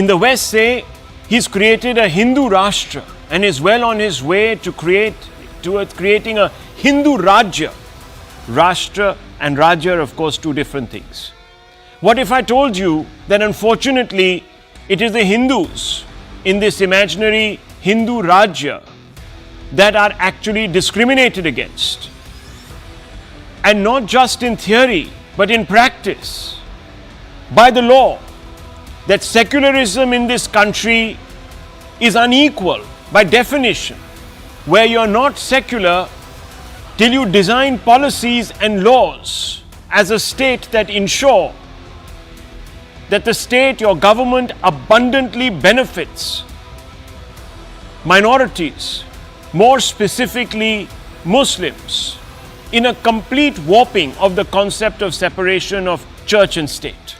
In the West say he's created a Hindu Rashtra and is well on his way to creating a Hindu Rajya. Rashtra and Rajya are of course two different things. What if I told you that unfortunately it is the Hindus in this imaginary Hindu Rajya that are actually discriminated against? And not just in theory, but in practice, by the law, that secularism in this country is unequal by definition, where you're not secular till you design policies and laws as a state that ensure that the state, your government, abundantly benefits minorities, more specifically Muslims, in a complete warping of the concept of separation of church and state.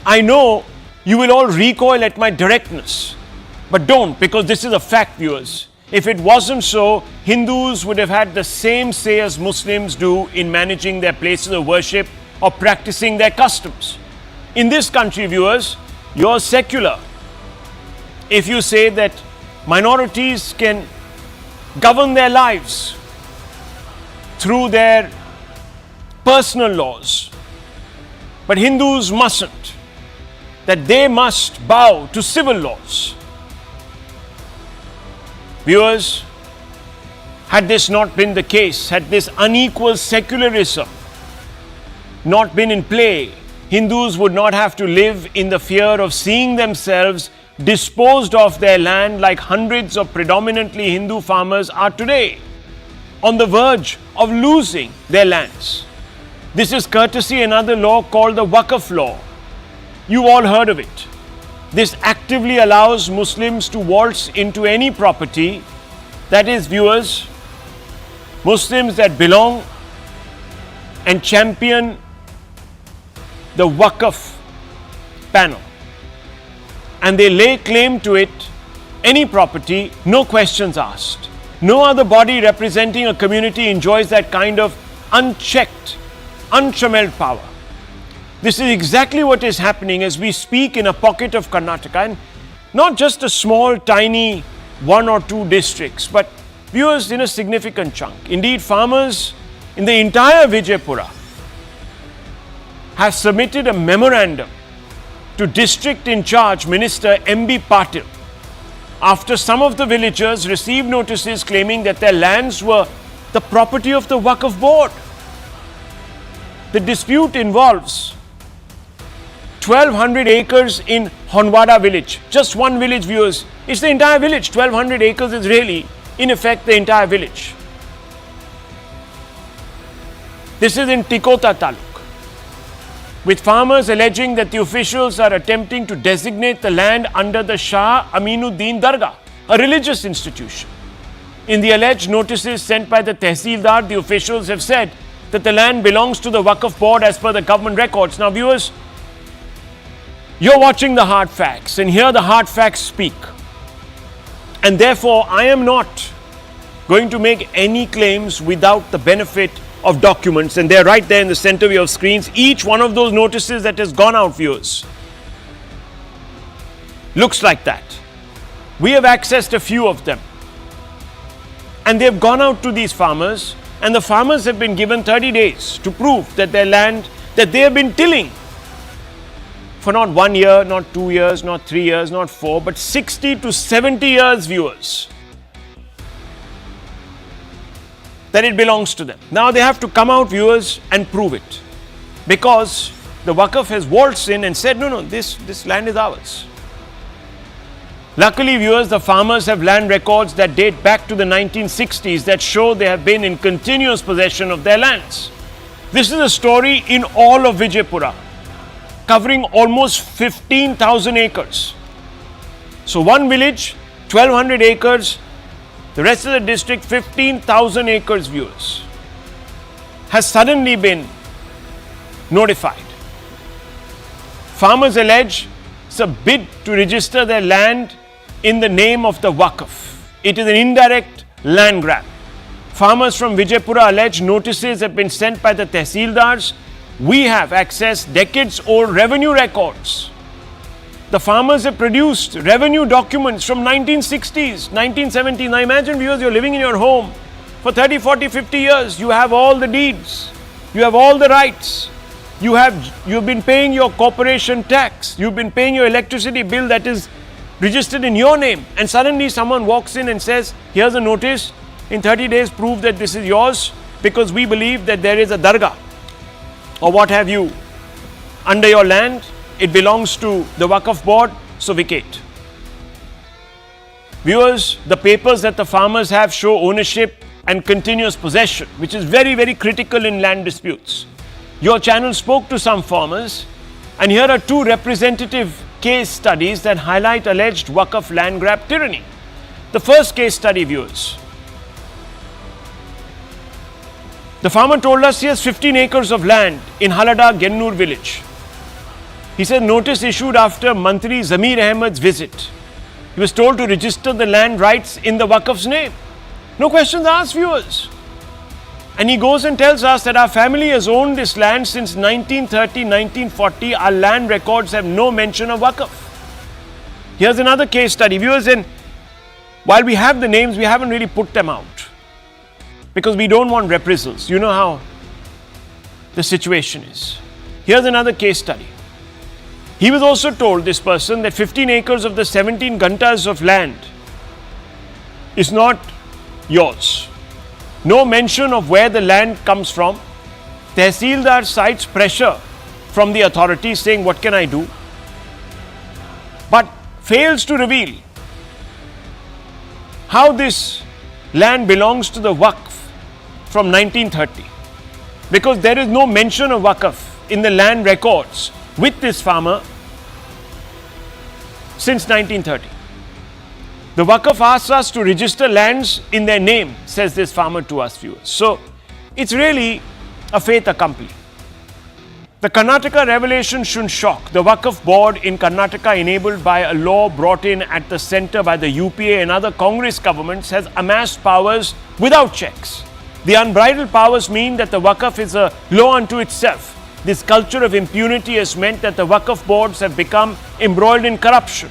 I know you will all recoil at my directness, but don't, because this is a fact, viewers. If it wasn't so, Hindus would have had the same say as Muslims do in managing their places of worship or practicing their customs. In this country, viewers, you're secular if you say that minorities can govern their lives through their personal laws, but Hindus mustn't, that they must bow to civil laws. Viewers, had this not been the case, had this unequal secularism not been in play, Hindus would not have to live in the fear of seeing themselves disposed of their land like hundreds of predominantly Hindu farmers are today, on the verge of losing their lands. This is courtesy another law called the Waqf law. You've all heard of it. This actively allows Muslims to waltz into any property, that is, viewers, Muslims that belong and champion the Waqf panel, and they lay claim to it, any property, no questions asked. No other body representing a community enjoys that kind of unchecked, untrammeled power. This is exactly what is happening as we speak in a pocket of Karnataka, and not just a small, tiny 1 or 2 districts, but viewers, in a significant chunk. Indeed, farmers in the entire Vijayapur have submitted a memorandum to District in Charge Minister M.B. Patil after some of the villagers received notices claiming that their lands were the property of the Waqf Board. The dispute involves 1,200 acres in Honwada village. Just one village, viewers. It's the entire village. 1,200 acres is really, in effect, the entire village. This is in Tikota Taluk, with farmers alleging that the officials are attempting to designate the land under the Shah Aminuddin Dargah, a religious institution. In the alleged notices sent by the Tehsildar, the officials have said that the land belongs to the Waqf Board as per the government records. Now, viewers, you're watching the hard facts, and here the hard facts speak. And therefore, I am not going to make any claims without the benefit of documents, and they're right there in the center of your screens. Each one of those notices that has gone out, viewers, looks like that. We have accessed a few of them, and they've gone out to these farmers, and the farmers have been given 30 days to prove that their land, that they have been tilling for not 1 year, not 2 years, not 3 years, not 4, but 60 to 70 years, viewers, that it belongs to them. Now they have to come out, viewers, and prove it, because the Waqf has waltzed in and said, no, this land is ours. Luckily, viewers, the farmers have land records that date back to the 1960s that show they have been in continuous possession of their lands. This is a story in all of Vijayapur, covering almost 15,000 acres. So one village, 1,200 acres, the rest of the district, 15,000 acres, viewers, has suddenly been notified. Farmers allege it's a bid to register their land in the name of the Waqf. It is an indirect land grab. Farmers from Vijayapur allege notices have been sent by the Tehsildars. We have accessed decades-old revenue records The farmers have produced revenue documents from 1960s, 1970s. Now imagine, viewers, you're living in your home for 30, 40, 50 years. You have all the deeds. You have all the rights. You've been paying your corporation tax. You've been paying your electricity bill that is registered in your name. And suddenly someone walks in and says, here's a notice. In 30 days, prove that this is yours, because we believe that there is a dargah or what have you under your land. It belongs to the Waqf Board, so vacate. Viewers, the papers that the farmers have show ownership and continuous possession, which is very, very critical in land disputes. Your channel spoke to some farmers, and here are two representative case studies that highlight alleged Waqf land grab tyranny. The first case study, viewers. The farmer told us he has 15 acres of land in Halada, Gennur village. He said notice issued after Mantri Jameer Ahmed's visit. He was told to register the land rights in the Waqf's name. No questions asked, viewers. And he goes and tells us that our family has owned this land since 1930, 1940. Our land records have no mention of Waqf. Here's another case study, viewers, and while we have the names, we haven't really put them out because we don't want reprisals. You know how the situation is. Here's another case study. He was also told, this person, that 15 acres of the 17 gantas of land is not yours. No mention of where the land comes from. Tehsildar cites pressure from the authorities saying, what can I do? But fails to reveal how this land belongs to the Waqf from 1930. Because there is no mention of Waqf in the land records with this farmer since 1930. The Waqf asks us to register lands in their name, says this farmer to us, viewers. So, it's really a fait accompli. The Karnataka revelation shouldn't shock. The Waqf Board in Karnataka, enabled by a law brought in at the centre by the UPA and other Congress governments, has amassed powers without checks. The unbridled powers mean that the Waqf is a law unto itself. This culture of impunity has meant that the Waqf boards have become embroiled in corruption.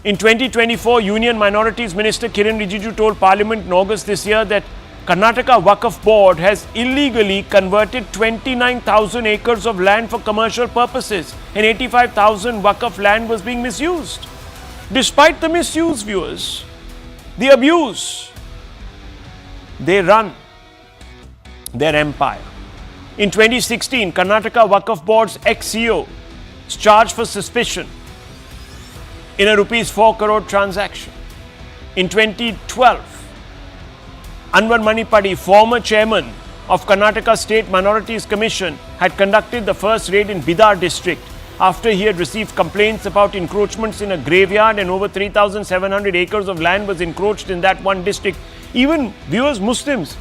In 2024, Union Minorities Minister Kiran Rijiju told Parliament in August this year that Karnataka Waqf Board has illegally converted 29,000 acres of land for commercial purposes, and 85,000 Waqf land was being misused. Despite the misuse, viewers, the abuse, they run their empire. In 2016, Karnataka Waqf Board's ex-CEO is charged for suspicion in a rupees 4 crore transaction. In 2012, Anwar Manipadi, former chairman of Karnataka State Minorities Commission, had conducted the first raid in Bidar district after he had received complaints about encroachments in a graveyard, and over 3,700 acres of land was encroached in that one district. Even viewers, Muslims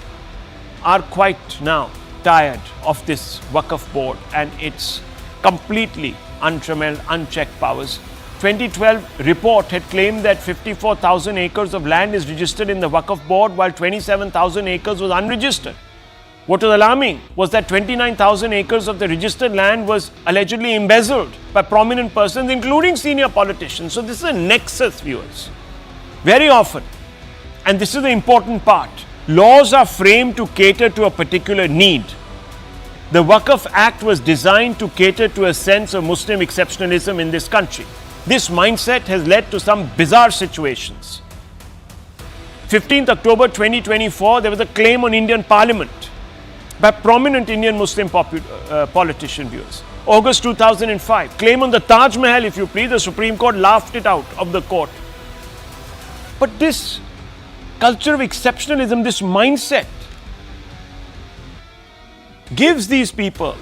are quite now tired of this Waqf Board and its completely untrammeled, unchecked powers. 2012 report had claimed that 54,000 acres of land is registered in the Waqf Board, while 27,000 acres was unregistered. What was alarming was that 29,000 acres of the registered land was allegedly embezzled by prominent persons, including senior politicians. So this is a nexus, viewers. Very often, and this is the important part, laws are framed to cater to a particular need. The Waqf Act was designed to cater to a sense of Muslim exceptionalism in this country. This mindset has led to some bizarre situations. 15th October 2024, there was a claim on Indian Parliament by prominent Indian Muslim politician, viewers. August 2005, claim on the Taj Mahal, if you please. The Supreme Court laughed it out of the court. But this culture of exceptionalism, this mindset, gives these people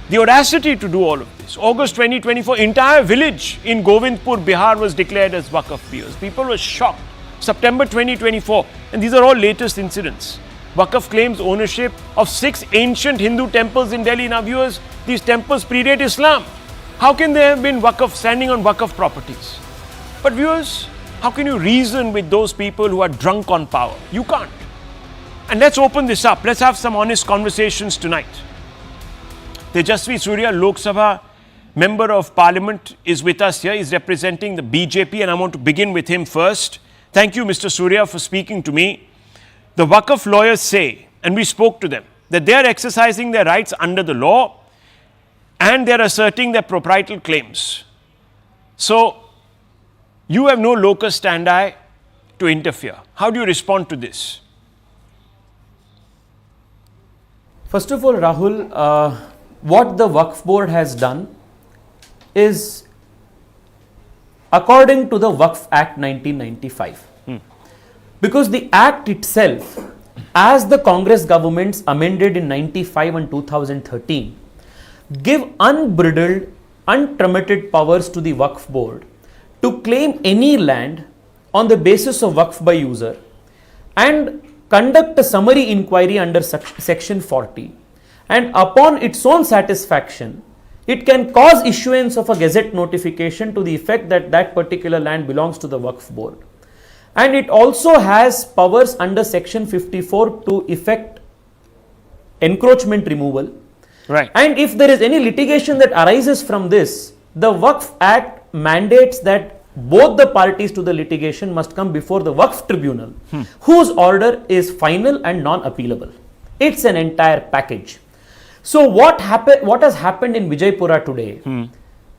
the audacity to do all of this. August 2024, entire village in Govindpur, Bihar was declared as Waqf, viewers. People were shocked. September 2024, and these are all latest incidents. Waqf claims ownership of 6 ancient Hindu temples in Delhi. Now, viewers, these temples predate Islam. How can they have been Waqf, standing on Waqf properties? But viewers, how can you reason with those people who are drunk on power? You can't. And let's open this up. Let's have some honest conversations tonight. Tejasvi Surya, Lok Sabha member of parliament is with us here. He's representing the BJP, and I want to begin with him first. Thank you, Mr. Surya, for speaking to me. The Waqf lawyers say, and we spoke to them, that they are exercising their rights under the law and they are asserting their proprietorial claims. So, you have no locus standi to interfere. How do you respond to this? First of all, Rahul, what the Waqf Board has done is according to the Waqf Act 1995. Because the Act itself, as the Congress governments amended in 95 and 2013, give unbridled, unpermitted powers to the Waqf Board to claim any land on the basis of Waqf by user and conduct a summary inquiry under section 40, and upon its own satisfaction it can cause issuance of a gazette notification to the effect that that particular land belongs to the Waqf Board. And it also has powers under section 54 to effect encroachment removal. Right. And if there is any litigation that arises from this, the Waqf Act mandates that both the parties to the litigation must come before the Waqf Tribunal, whose order is final and non-appealable. It's an entire package. So what has happened in Vijayapur today,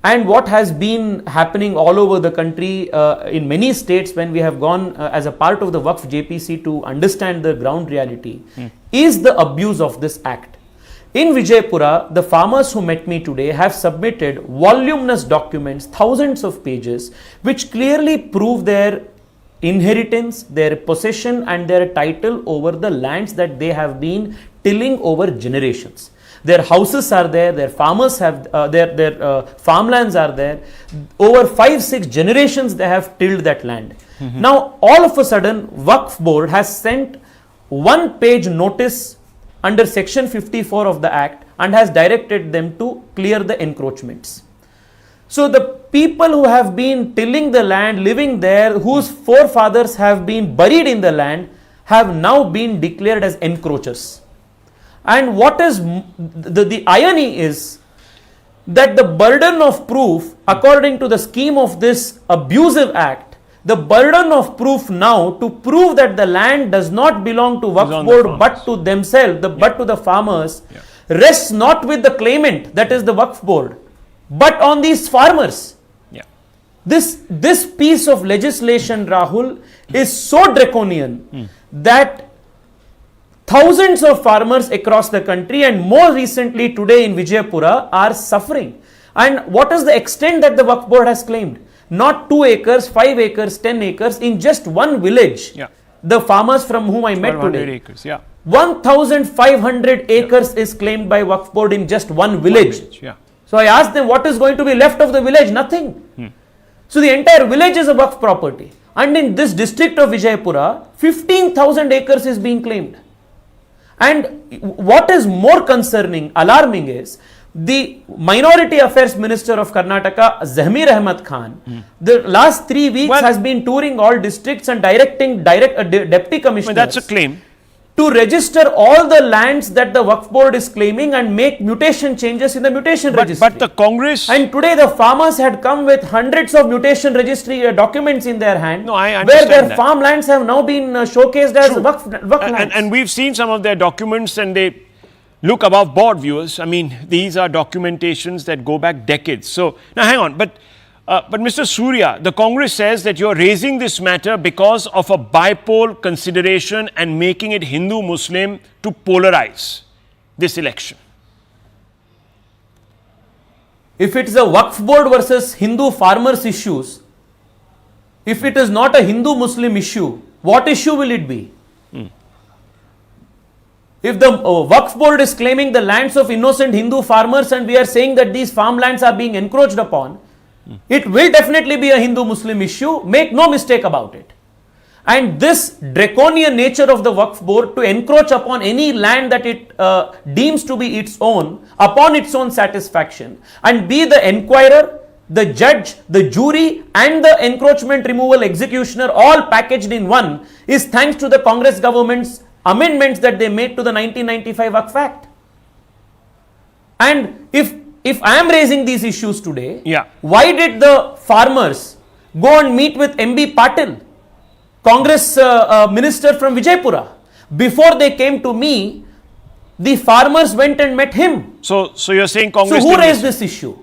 and what has been happening all over the country in many states when we have gone as a part of the Waqf JPC to understand the ground reality, is the abuse of this act. In Vijayapura, the farmers who met me today have submitted voluminous documents, thousands of pages, which clearly prove their inheritance, their possession and their title over the lands that they have been tilling over generations. Their houses are there, their farmers have, their farmlands are there. Over 5-6 generations they have tilled that land. Now, all of a sudden, Waqf Board has sent one-page notice under section 54 of the Act and has directed them to clear the encroachments. So, the people who have been tilling the land, living there, whose forefathers have been buried in the land, have now been declared as encroachers. And what is the irony is that the burden of proof, according to the scheme of this abusive act, the burden of proof now to prove that the land does not belong to Waqf Board but to themselves, but to the farmers, rests not with the claimant, that is the Waqf Board, but on these farmers. This piece of legislation, Rahul, is so draconian that thousands of farmers across the country and more recently today in Vijayapura are suffering. And what is the extent that the Waqf Board has claimed? Not 2 acres, 5 acres, 10 acres, in just one village. The farmers from whom I met today. Acres, 1,500 acres is claimed by Waqf Board in just one village. So I asked them, what is going to be left of the village? Nothing. So the entire village is a Waqf property. And in this district of Vijayapura, 15,000 acres is being claimed. And what is more concerning, alarming is, the Minority Affairs Minister of Karnataka, Jameer Ahmed Khan, the last 3 weeks has been touring all districts and directing deputy commissioners. That's a claim. To register all the lands that the Waqf Board is claiming and make mutation changes in the mutation registry. But the Congress... And today the farmers had come with hundreds of mutation registry documents in their hand, where their farmlands have now been showcased as Waqf lands. And we've seen some of their documents and they look above board, viewers. I mean, these are documentations that go back decades. So, now hang on, but Mr. Surya, the Congress says that you're raising this matter because of a bipole consideration and making it Hindu-Muslim to polarize this election. If it's a Waqf Board versus Hindu farmers issues, if it is not a Hindu-Muslim issue, what issue will it be? If the Waqf Board is claiming the lands of innocent Hindu farmers and we are saying that these farmlands are being encroached upon, it will definitely be a Hindu-Muslim issue, make no mistake about it. And this draconian nature of the Waqf Board to encroach upon any land that it deems to be its own, upon its own satisfaction, and be the enquirer, the judge, the jury and the encroachment removal executioner all packaged in one, is thanks to the Congress government's amendments that they made to the 1995 Waqf Act. And if if I am raising these issues today, Yeah. why did the farmers go and meet with MB Patil, Congress minister from Vijayapura? Before they came to me, the farmers went and met him. So you're saying Congress... So who raised this issue?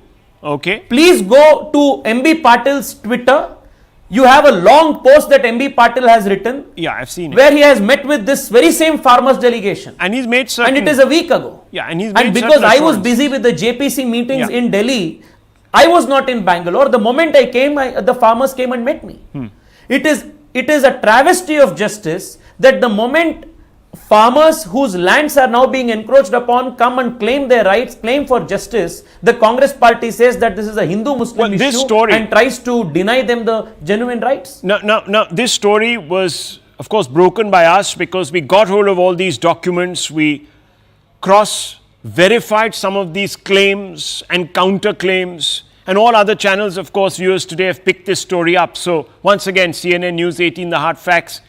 Okay. Please go to MB Patil's Twitter. You have a long post that MB Patil has written. Yeah, I've seen it. Where he has met with this very same farmers delegation. And he's made certain... And it is a week ago. Yeah, and he's made And because I was assurance. busy with the JPC meetings in Delhi, I was not in Bangalore. The moment I came, the farmers came and met me. It is a travesty of justice that the moment farmers whose lands are now being encroached upon come and claim their rights, claim for justice, the Congress party says that this is a Hindu-Muslim issue and tries to deny them the genuine rights. Now, this story was, of course, broken by us because we got hold of all these documents. We cross-verified some of these claims and counterclaims. And all other channels, of course, viewers today have picked this story up. So, once again, CNN News 18, the hard facts,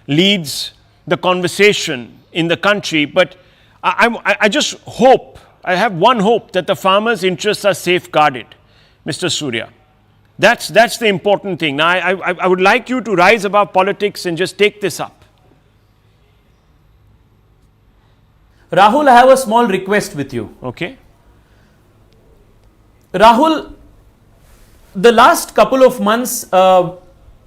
leads the conversation in the country. But I just hope, I have one hope, that the farmers' interests are safeguarded, Mr. Surya. That's the important thing. Now, I would like you to rise above politics and just take this up. Rahul, I have a small request with you. Okay. Rahul, the last couple of months,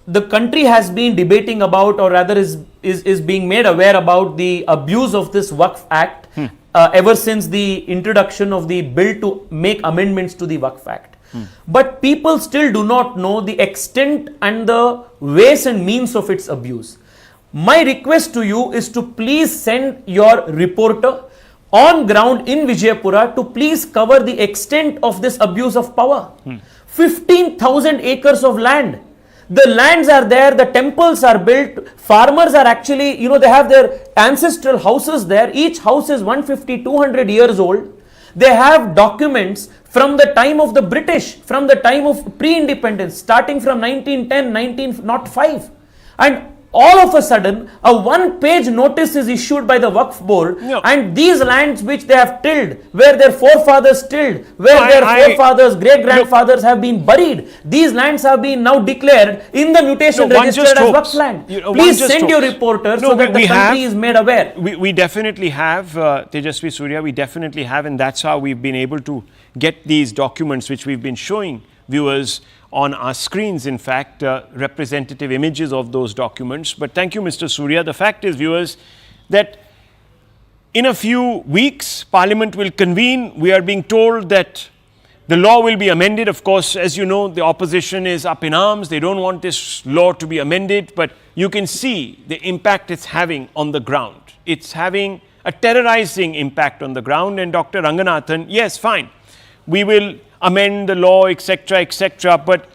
the country has been debating about, or rather is being made aware about the abuse of this Waqf Act ever since the introduction of the bill to make amendments to the Waqf Act. But people still do not know the extent and the ways and means of its abuse. My request to you is to please send your reporter on ground in Vijayapura to please cover the extent of this abuse of power. 15,000 acres of land. The lands are there, the temples are built, farmers are actually, they have their ancestral houses there. Each house is 150, 200 years old. They have documents from the time of the British, from the time of pre-independence, starting from 1910, 1905. And all of a sudden, a one-page notice is issued by the Waqf Board, and these lands which they have tilled, where their forefathers tilled, where their forefathers, great-grandfathers have been buried, these lands have been now declared in the mutation registered as Waqf land. Please send your reporter so that the country is made aware. We definitely have, Tejasvi Surya, we definitely have, and that's how we've been able to get these documents which we've been showing viewers on our screens, in fact, representative images of those documents. But thank you, Mr. Surya. The fact is, viewers, that in a few weeks, Parliament will convene. We are being told that the law will be amended. Of course, as you know, the opposition is up in arms. They don't want this law to be amended. But you can see the impact it's having on the ground. It's having a terrorizing impact on the ground. And Dr. Ranganathan, yes, fine, we will amend the law, etc., but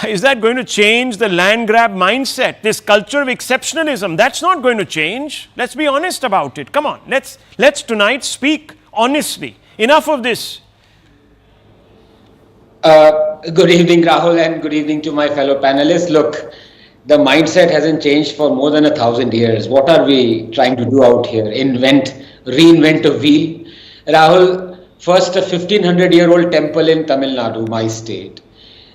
is that going to change the land grab mindset, this culture of exceptionalism? That's not going to change. Let's be honest about it. Come on, let's tonight speak honestly. Enough of this. Good evening, Rahul, and good evening to my fellow panelists. Look, the mindset hasn't changed for more than 1,000 years. What are we trying to do out here? Reinvent a wheel? Rahul, first a 1500-year-old temple in Tamil Nadu, my state.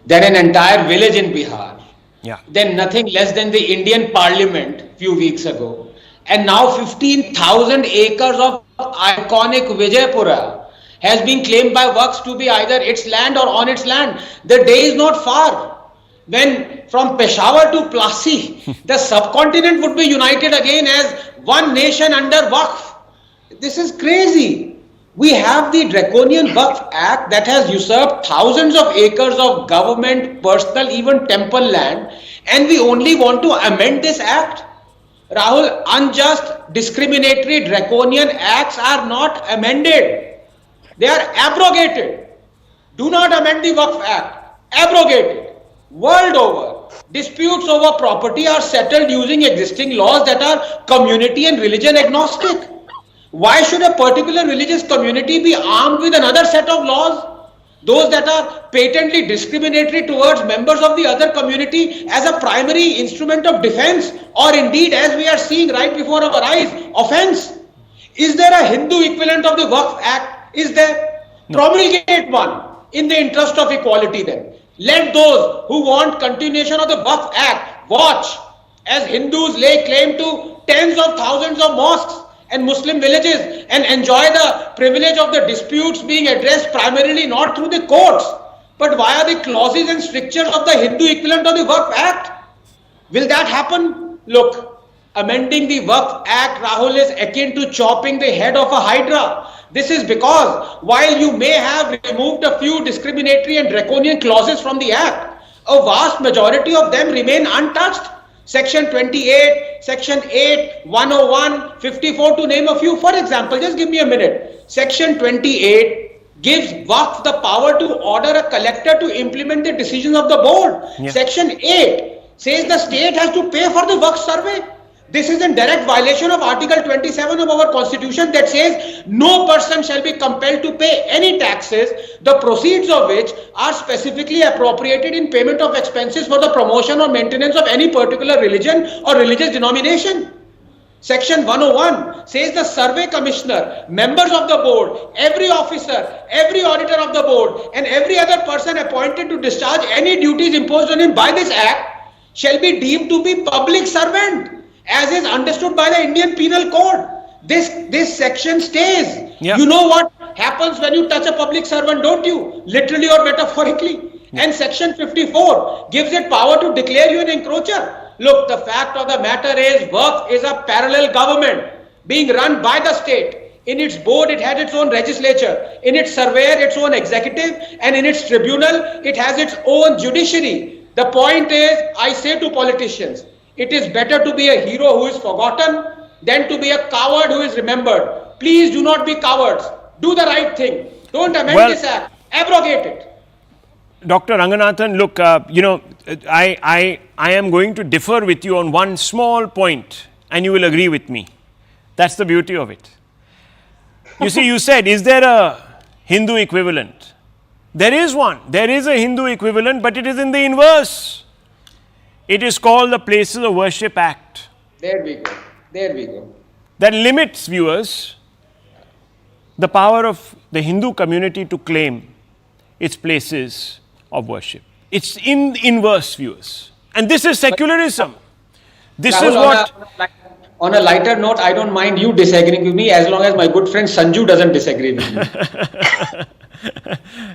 Then an entire village in Bihar. Yeah. Then nothing less than the Indian Parliament few weeks ago. And now 15,000 acres of iconic Vijayapura has been claimed by Waqf to be either its land or on its land. The day is not far when from Peshawar to Plassey, the subcontinent would be united again as one nation under Waqf. This is crazy. We have the draconian Waqf Act that has usurped thousands of acres of government, personal, even temple land, and we only want to amend this act. Rahul, unjust, discriminatory, draconian acts are not amended. They are abrogated. Do not amend the Waqf Act. Abrogate it. World over, disputes over property are settled using existing laws that are community and religion agnostic. Why should a particular religious community be armed with another set of laws? Those that are patently discriminatory towards members of the other community as a primary instrument of defense, or indeed, as we are seeing right before our eyes, offense. Is there a Hindu equivalent of the Waqf Act? Is there? Promulgate one in the interest of equality then. Let those who want continuation of the Waqf Act watch as Hindus lay claim to tens of thousands of mosques and Muslim villages and enjoy the privilege of the disputes being addressed primarily not through the courts but via the clauses and strictures of the Hindu equivalent of the Waqf Act. Will that happen? Look, amending the Waqf Act, Rahul, is akin to chopping the head of a hydra. This is because while you may have removed a few discriminatory and draconian clauses from the Act, a vast majority of them remain untouched. Section 28, Section 8, 101, 54 to name a few. For example, just give me a minute. Section 28 gives Waqf the power to order a collector to implement the decisions of the board. Yeah. Section 8 says the state has to pay for the Waqf survey. This is in direct violation of Article 27 of our Constitution that says no person shall be compelled to pay any taxes, the proceeds of which are specifically appropriated in payment of expenses for the promotion or maintenance of any particular religion or religious denomination. Section 101 says the survey commissioner, members of the board, every officer, every auditor of the board and every other person appointed to discharge any duties imposed on him by this Act shall be deemed to be public servant, as is understood by the Indian Penal Code. This section stays. Yep. You know what happens when you touch a public servant, don't you? Literally or metaphorically. Yep. And section 54 gives it power to declare you an encroacher. Look, the fact of the matter is Waqf is a parallel government being run by the state. In its board, it has its own legislature. In its surveyor, its own executive. And in its tribunal, it has its own judiciary. The point is, I say to politicians, it is better to be a hero who is forgotten than to be a coward who is remembered. Please do not be cowards. Do the right thing. Don't amend this Act. Abrogate it. Dr. Ranganathan, look, I am going to differ with you on one small point and you will agree with me. That's the beauty of it. You see, you said, is there a Hindu equivalent? There is one. There is a Hindu equivalent, but it is in the inverse. It is called the Places of Worship Act. There we go. There we go. That limits, viewers, the power of the Hindu community to claim its places of worship. It's in the inverse, viewers. And this is secularism. This Rahul, is what... On a lighter note, I don't mind you disagreeing with me as long as my good friend Sanju doesn't disagree with me.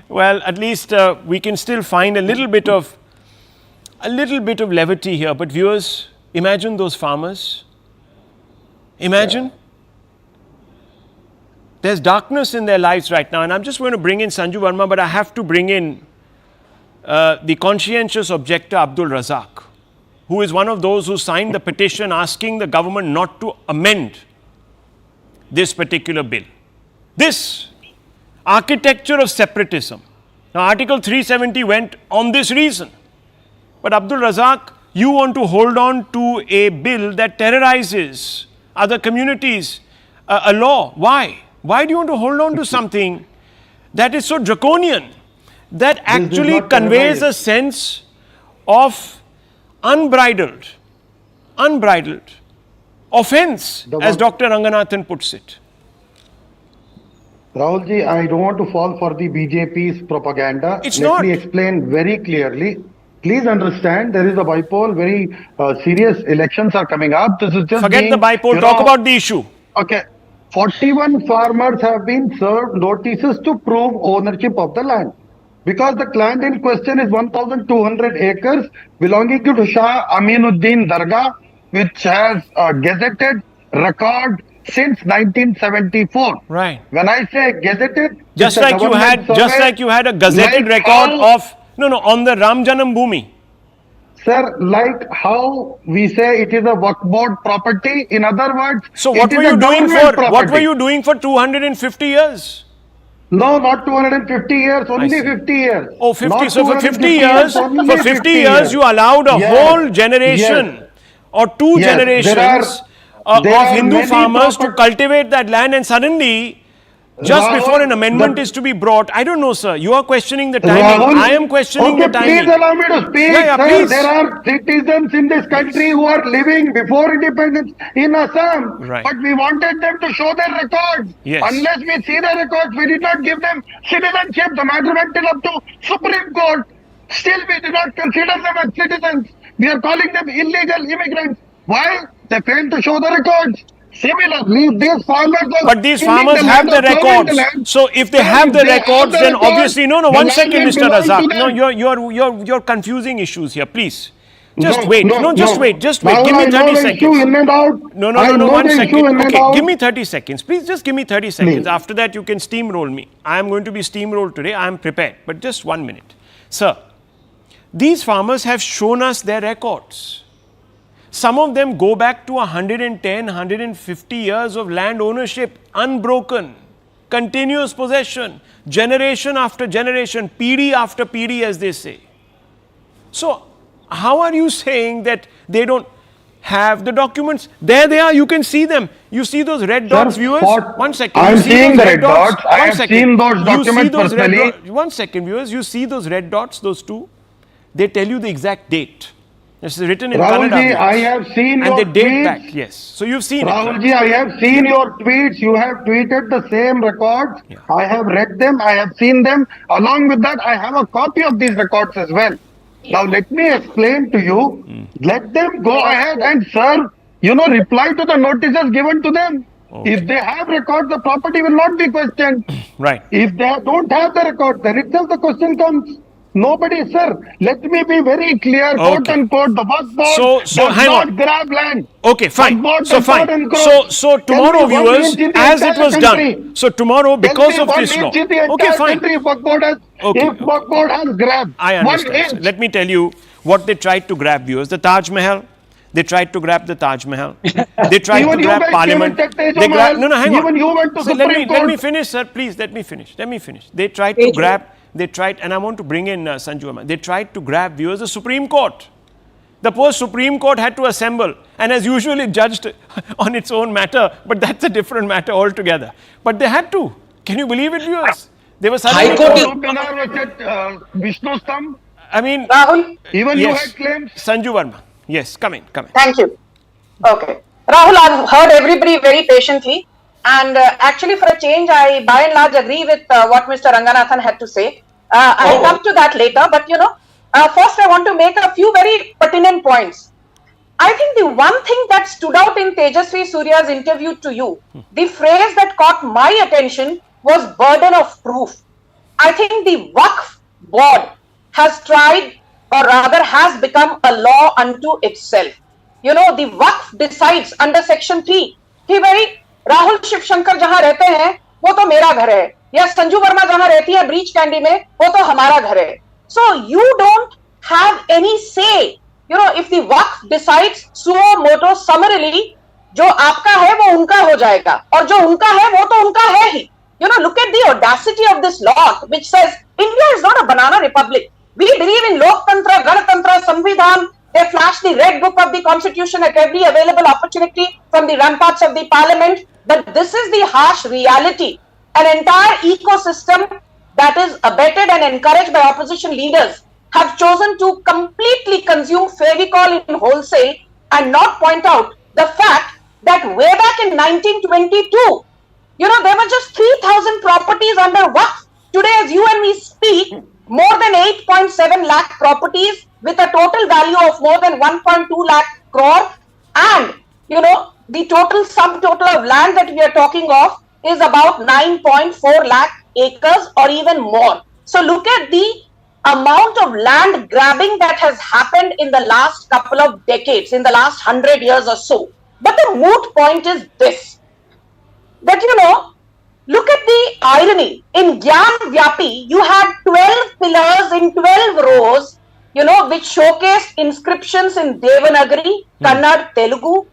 Well, at least we can still find a little bit of levity here. But viewers, imagine those farmers. Imagine. Yeah. There's darkness in their lives right now. And I'm just going to bring in Sanju Verma, but I have to bring in the conscientious objector Abdul Razak, who is one of those who signed the petition asking the government not to amend this particular bill. This architecture of separatism. Now, Article 370 went on this reason. But Abdul Razak, you want to hold on to a bill that terrorizes other communities, a law. Why? Why do you want to hold on to something that is so draconian, that actually conveys a sense of unbridled offense, as Dr. Ranganathan puts it? Rahulji, I don't want to fall for the BJP's propaganda. Let me explain very clearly. Please understand, there is a bipole, very serious elections are coming up. This is just Forget the bipole, talk about the issue. Okay. 41 farmers have been served notices to prove ownership of the land. Because the land in question is 1,200 acres belonging to Shah Aminuddin Dargah, which has a gazetted record since 1974. Right. When I say gazetted, just like you had a gazetted record of on the Ram Janam Bhoomi. Sir, like how we say it is a Waqf Board property, in other words, so what were you doing for 250 years? No, not 250 years, only 50 years. Oh, 50. So for 50 years, you allowed a whole generation or two generations of Hindu farmers to cultivate that land, and suddenly just Rahul, before an amendment is to be brought. I don't know, sir. You are questioning the timing. Rahul, I am questioning the timing. Please allow me to speak, Yeah, sir. please. There are citizens in this country who are living before independence in Assam. Right. But we wanted them to show their records. Yes. Unless we see their records, we did not give them citizenship. The matter went up to Supreme Court. Still, we did not consider them as citizens. We are calling them illegal immigrants. Why? They failed to show the records. Similarly, these farmers are But these tilling farmers the have land the or plowing records. the land. So if they Sir, have the if they records, have the then records, obviously no. the One land second, will Mr. belong Razak. to No, them. you're confusing issues here. Please, just No, wait. no, Just no. wait. Just Now wait. Give me I know 30 the seconds. issue in and out. No. I know 1 the issue second. in and Okay, out. give me 30 seconds. Please just give me 30 seconds. Please. After that, you can steamroll me. I am going to be steamrolled today. I am prepared. But just 1 minute. Sir, these farmers have shown us their records. Some of them go back to 110, 150 years of land ownership, unbroken, continuous possession, generation after generation, PD after PD, as they say. So, how are you saying that they don't have the documents? There they are, you can see them. You see those red dots, viewers? 1 second. I'm You see seeing those the red dots. I One have second. seen those You documents see those red personally. dots. 1 second, viewers. You see those red dots, those two? They tell you the exact date. This is written in Kannada. Rahulji, I have seen and your they date tweets. back, yes. So you've seen it. Rahulji, I have seen your tweets. You have tweeted the same records. Yeah. I have read them. I have seen them. Along with that, I have a copy of these records as well. Now, let me explain to you. Let them go ahead and serve, reply to the notices given to them. Okay. If they have records, the property will not be questioned. Right. If they don't have the records, then itself the question comes. Nobody, sir. Let me be very clear, quote Okay. unquote, the Waqf Board So does hang not on. grab land. Okay, fine. Waqf Board So does not fine. encroach. So tomorrow, Tell me one viewers, inch in the as it entire was country. done. So tomorrow, because Tell me of one this law. inch in the Okay, entire fine. country, Waqf Board has, Okay. if Waqf Board has grabbed I 1 understand. inch. sir. Let me tell you what they tried to grab, viewers. The Taj Mahal. They tried to grab the Taj Mahal. They tried Even to you grab guys Parliament. came and checked They grabbed. Mahal. No, hang on. Even you went to So Supreme let me Court. finish, sir. Please, let me finish. They tried to grab. They tried, and I want to bring in Sanju Ahmed. They tried to grab, viewers, the Supreme Court. The post Supreme Court had to assemble, and as usual, it judged on its own matter. But that's a different matter altogether. But they had to. Can you believe it, viewers? They were suddenly. High Court is- Arup Dinar was at Vishnu Stamp. I mean, Rahul, Even you yes. had claims. Sanju Verma. Yes, come in. thank you. Okay. Rahul, I've heard everybody very patiently. And actually, for a change, I by and large agree with what Mr. Ranganathan had to say. I'll come to that later. But, first I want to make a few very pertinent points. I think the one thing that stood out in Tejasvi Surya's interview to you, the phrase that caught my attention was burden of proof. I think the Waqf Board has tried, or rather has become a law unto itself. The Waqf decides under section 3 कि भाई राहुल शिवशंकर जहां रहते हैं वो तो मेरा घर है, या संजू वर्मा जहां रहती है ब्रीच कैंडी में वो तो हमारा घर है. So you don't have any say. If the Waqf decides suo moto summarily, जो आपका है वो उनका हो जाएगा, और जो उनका है वो तो उनका है ही. Look at the audacity of this law, which says India is not a banana republic. We believe in Loktantra, Ganatantra, Samvidhan. They flash the red book of the constitution at every available opportunity from the ramparts of the parliament. But this is the harsh reality. An entire ecosystem that is abetted and encouraged by opposition leaders have chosen to completely consume Fevicol in wholesale and not point out the fact that way back in 1922, there were just 3,000 properties under Waqf. Today, as you and me speak, more than 8.7 lakh properties with a total value of more than 1.2 lakh crore. And, the total sum total of land that we are talking of is about 9.4 lakh acres or even more. So look at the amount of land grabbing that has happened in the last couple of decades, in the last 100 years or so. But the moot point is this, that look at the irony. In Gyan Vyapi, you had 12 pillars in 12 rows, which showcased inscriptions in Devanagari, Kannada, Telugu.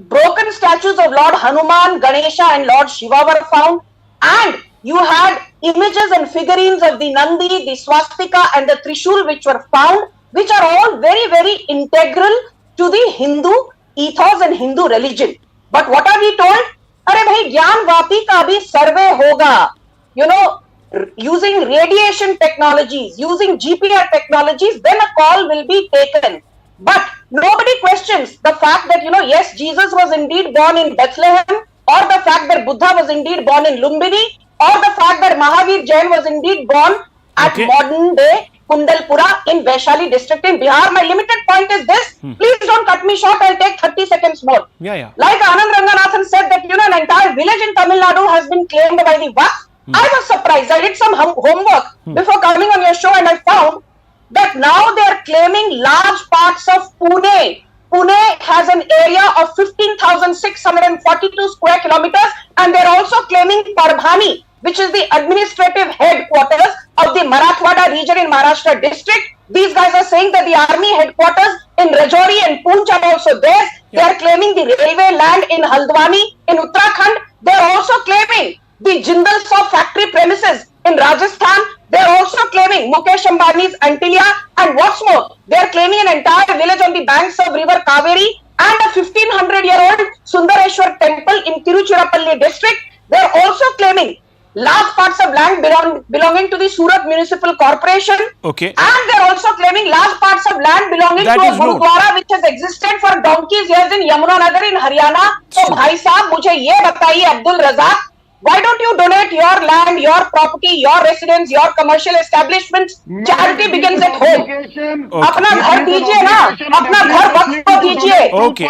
Broken statues of Lord Hanuman, Ganesha and Lord Shiva were found. And you had images and figurines of the Nandi, the Swastika and the Trishul which were found, which are all very, very integral to the Hindu ethos and Hindu religion. But what are we told? अरे भाई ज्ञान वापी का भी सर्वे होगा. using radiation technologies, using GPR technologies, then a call will be taken. But nobody questions the fact that, yes, Jesus was indeed born in Bethlehem, or the fact that Buddha was indeed born in Lumbini, or the fact that Mahavir Jain was indeed born at modern day Kundalpura in Vaishali district in Bihar. My limited point is this. Please don't cut me short. I'll take 30 seconds more. Like Anand Ranganathan said that, an entire village in Tamil Nadu has been claimed by the Waqf. I was surprised. I did some homework before coming on your show, and I found that now they are claiming large parts of Pune. Pune has an area of 15,642 square kilometers, and they're also claiming Parbhani, which is the administrative headquarters of the Marathwada region in Maharashtra district. These guys are saying that the army headquarters in Rajouri and Poonch are also there. They are claiming the railway land in Haldwani in Uttarakhand. They are also claiming the Jindal Saw factory premises in Rajasthan. They are also claiming Mukesh Ambani's Antilia, and what's more, they are claiming an entire village on the banks of river Kaveri and a 1500-year-old Sundareshwar temple in Tiruchirappalli district. They are also claiming large parts of land belonging to the Surat Municipal Corporation. Okay. And they are also claiming large parts of land belonging to a Gurudwara which has existed for donkey's years in Yamunanagar in Haryana. So, bhai sahab, mujhe ye bataiye, Abdul Razak, why don't you donate your land, your property, your residence, your commercial establishments? Charity begins at home. अपना घर दीजिए ना, अपना घर वक्त को दीजिए. Okay.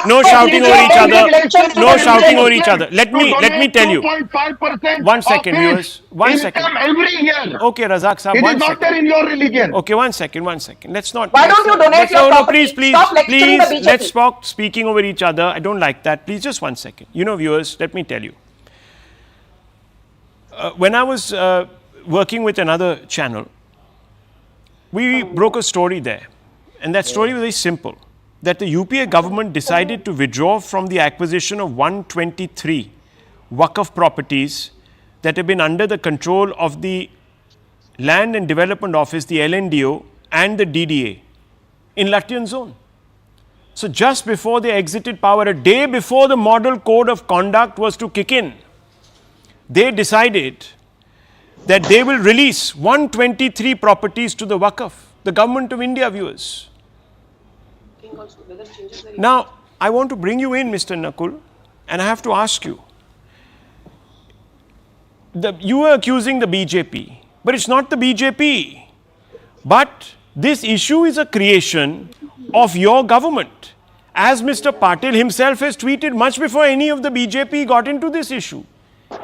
No shouting over each other. No shouting over each other. Let me tell you. 1 second, viewers. 1 second. Every year. Okay, Razak sahab. It is not there in your religion. Okay, 1 second. Let's not. Why don't you donate your property? Stop lecturing the BJP. Let's stop speaking over each other. I don't like that. Please, just 1 second. Viewers, let me tell you. When I was working with another channel, we broke a story there. And that story was very simple. That the UPA government decided to withdraw from the acquisition of 123 Waqf properties that have been under the control of the Land and Development Office, the LNDO, and the DDA in Latvian zone. So just before they exited power, a day before the model code of conduct was to kick in, they decided that they will release 123 properties to the Waqf, the government of India, viewers. Now, I want to bring you in, Mr. Nakul, and I have to ask you. You are accusing the BJP, but it's not the BJP. But this issue is a creation of your government. As Mr. Patil himself has tweeted much before any of the BJP got into this issue.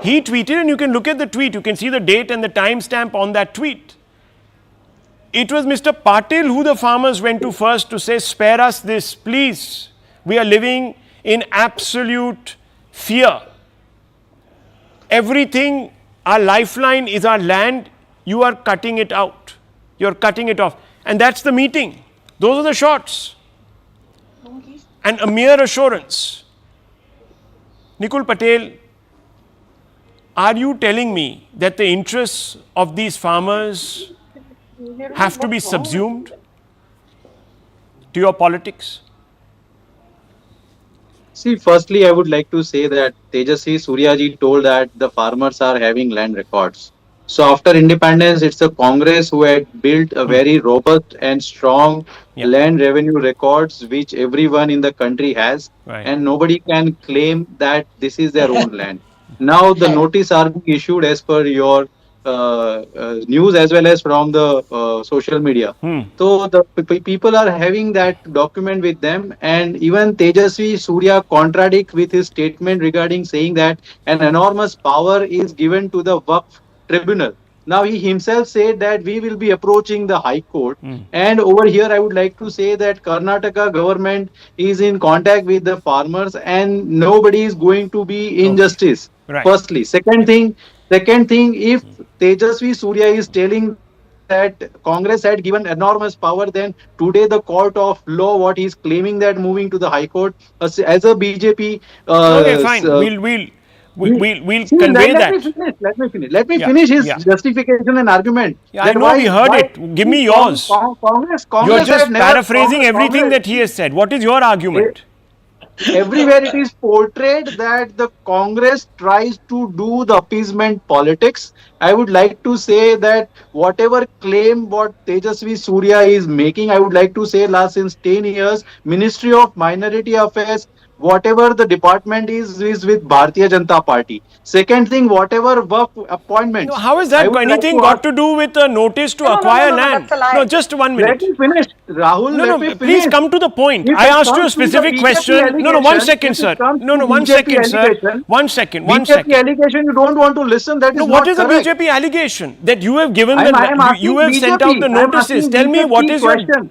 He tweeted, and you can look at the tweet, you can see the date and the timestamp on that tweet. It was Mr. Patil who the farmers went to first to say, spare us this, please. We are living in absolute fear. Everything, our lifeline is our land, you are cutting it out. You are cutting it off. And that's the meeting. Those are the shots. And a mere assurance. Nikul Patel, are you telling me that the interests of these farmers have to be subsumed to your politics? See, firstly, I would like to say that Tejasvi Suryaji told that the farmers are having land records. So after independence, it's the Congress who had built a very robust and strong land revenue records, which everyone in the country has, and nobody can claim that this is their own land. Now the notice are being issued as per your news as well as from the social media. So the people are having that document with them, and even Tejasvi Surya contradict with his statement regarding saying that an enormous power is given to the Waqf tribunal. Now he himself said that we will be approaching the High Court, and over here I would like to say that Karnataka government is in contact with the farmers and nobody is going to be injustice. Firstly, second thing, if Tejasvi Surya is telling that Congress had given enormous power, then today the court of law, what he is claiming that moving to the High Court as a BJP. Okay, fine. We'll convey that. Let me finish his justification and argument. Yeah, I know we heard it. Give me yours. Congress You're just paraphrasing everything that he has said. What is your argument? everywhere it is portrayed that the Congress tries to do the appeasement politics. I would like to say that whatever claim what Tejasvi Surya is making, I would like to say last since 10 years, Ministry of Minority Affairs, whatever the department is with Bharatiya Janata Party. Second thing, whatever work appointments. No, how is I that would like anything to got ask- to do with a notice to No, no, no, acquire no, no, land? that's a lie. No, just 1 Let minute. me finish. Rahul, No, let me no, finish. please come to the point. If I it asked you a comes to the specific BJP question. No, no, 1 allegation, second, if it sir. comes No, to no, 1 BJP second, sir. allegation, 1 second, 1 BJP second. allegation, you don't want to listen, that is No, not what is correct. the BJP allegation? That you have given I the, am asking you have sent out BJP. the I am notices. asking Tell me BJP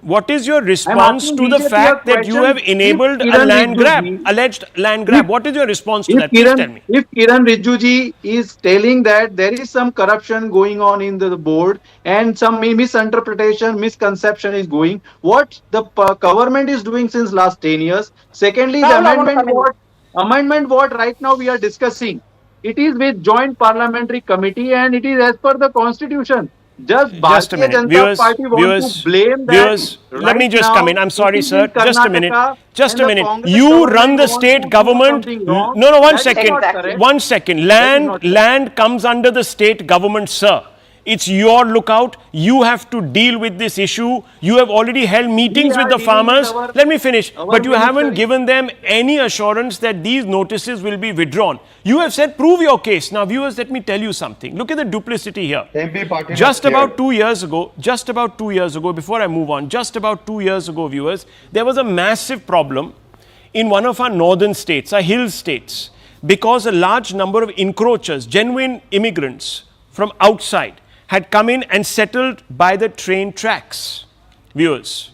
what is your I'm response asking to the BJP fact that you question. have enabled If a Kiran land grab, Rijiju- alleged land grab? if- What is your response to that? Please tell me. If Kiran Rijiju is telling that there is some corruption going on in the board and some misinterpretation, misconception is going, what the government is doing since last 10 years. Secondly, the Rahul, I want to come in. amendment what right now we are discussing, it is with joint parliamentary committee and it is as per the constitution. Just Just a Bharatiya minute. Janata Party want to blame that Let me right just now come in. I'm sorry, it is sir. in Just a minute. Karnataka Just and a the minute. Congress You government run the wants to state do government. something wrong. No, no, one That is second. not Exactly. correct. 1 second. That is not correct. Land comes under the state government, sir. It's your lookout. You have to deal with this issue. You have already held meetings We with are the dealing farmers. with Let me finish. our But you haven't ministry. given them any assurance that these notices will be withdrawn. You have said, prove your case. Now, viewers, let me tell you something. Look at the duplicity here. MP party Just not about scared. 2 years ago, before I move on, just about 2 years ago, viewers, there was a massive problem in one of our northern states, our hill states, because a large number of encroachers, genuine immigrants from outside, had come in and settled by the train tracks, viewers.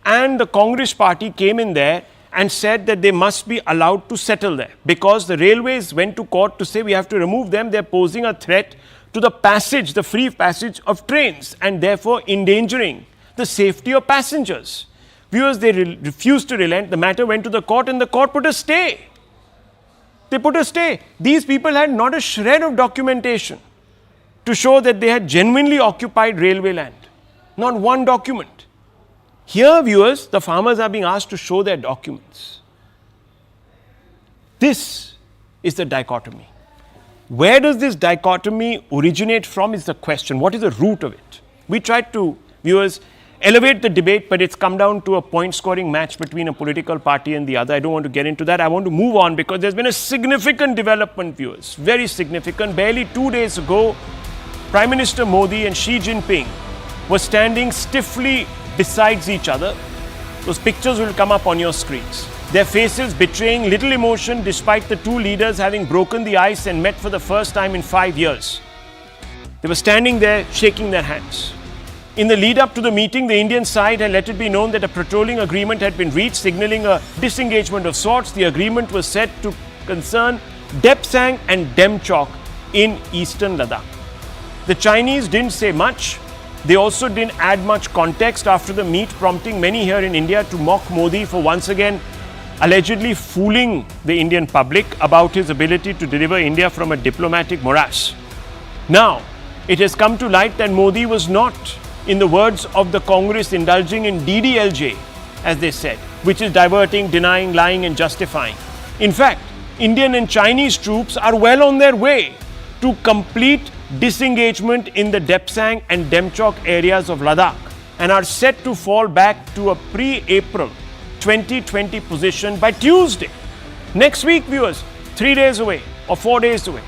And the Congress party came in there and said that they must be allowed to settle there because the railways went to court to say we have to remove them. They're posing a threat to the passage, the free passage of trains, and therefore endangering the safety of passengers. Viewers, they refused to relent. The matter went to the court and the court put a stay. They put a stay. These people had not a shred of documentation to show that they had genuinely occupied railway land. Not one document. Here, viewers, the farmers are being asked to show their documents. This is the dichotomy. Where does this dichotomy originate from is the question. What is the root of it? We tried to, viewers, elevate the debate, but it's come down to a point-scoring match between a political party and the other. I don't want to get into that. I want to move on because there's been a significant development, viewers, very significant. Barely 2 days ago, Prime Minister Modi and Xi Jinping were standing stiffly beside each other. Those pictures will come up on your screens. Their faces betraying little emotion despite the two leaders having broken the ice and met for the first time in 5 years. They were standing there shaking their hands. In the lead up to the meeting, the Indian side had let it be known that a patrolling agreement had been reached, signaling a disengagement of sorts. The agreement was set to concern Depsang and Demchok in eastern Ladakh. The Chinese didn't say much. They also didn't add much context after the meet, prompting many here in India to mock Modi for once again allegedly fooling the Indian public about his ability to deliver India from a diplomatic morass. Now, it has come to light that Modi was not, in the words of the Congress, indulging in DDLJ, as they said, which is diverting, denying, lying and justifying. In fact, Indian and Chinese troops are well on their way to complete disengagement in the Depsang and Demchok areas of Ladakh and are set to fall back to a pre-April 2020 position by Tuesday. Next week, viewers, 3 days away or 4 days away.